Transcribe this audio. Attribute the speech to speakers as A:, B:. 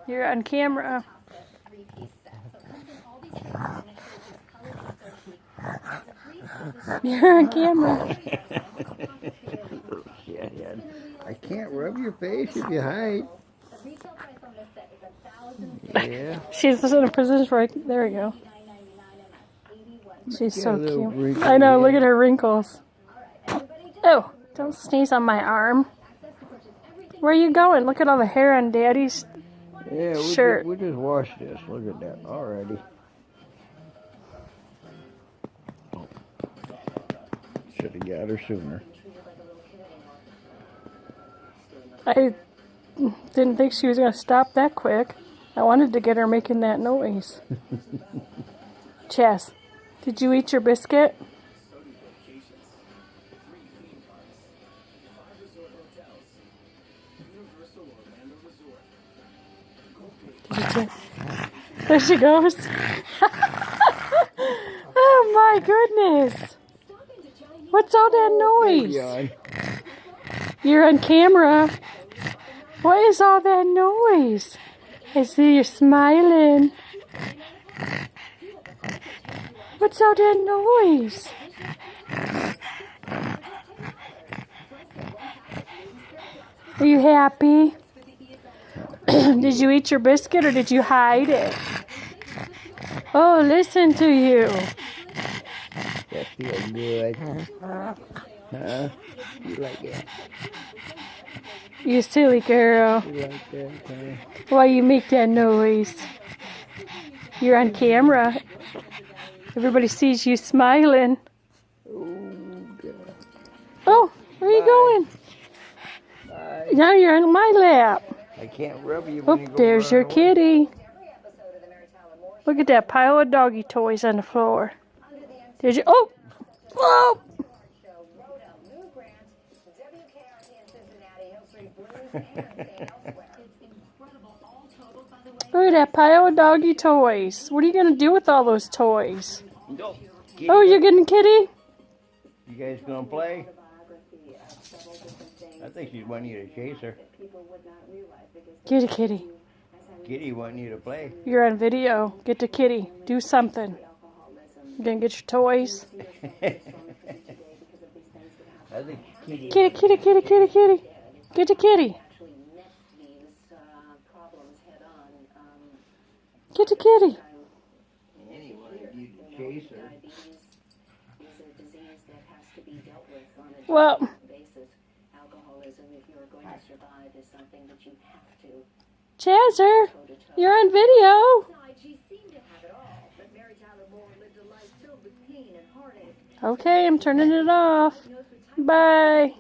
A: You're on camera. You're on camera.
B: I can't rub your face if you hide. Yeah.
A: She's in a position right there. We go. She's so cute.
B: Wrinkle,
A: I know.
B: yeah.
A: Look at her wrinkles. Oh, don't sneeze on my arm. Where are you going? Look at all the hair on Daddy's shirt.
B: We just washed this. Look at that already. Should have got her sooner.
A: I didn't think she was going to stop that quick. I wanted to get her making that noise. Chess, did you eat your biscuit? There she goes. Oh my goodness. What's all that noise? You're on camera. What is all that noise? I see you're smiling. What's all that noise? Are you happy? Did you eat your biscuit or did you hide it? Oh, listen to you.
B: That feels good. Huh? You like it?
A: You silly girl.
B: You like that? Huh?
A: Why you make that noise? You're on camera. Everybody sees you smiling. Oh, where are you going?
B: Bye.
A: Now you're on my lap.
B: I can't rub you
A: Oh,
B: when you go
A: there's your
B: away.
A: kitty. Look at that pile of doggy toys on the floor. There's your, oh! Whoa! Look at that pile of doggy toys. What are you going to do with all those toys? Oh, you're getting kitty?
B: You guys gonna play? I think she's wanting you to chase her.
A: Get a kitty.
B: Kitty wanting you to play.
A: You're on video. Get the kitty. Do something. You gonna get your toys?
B: I think Kitty.
A: Kitty, kitty, kitty, kitty, kitty. Get the kitty. Get the kitty.
B: Anyway, you chase her.
A: Well, Chazzer, you're on video. Okay, I'm turning it off. Bye.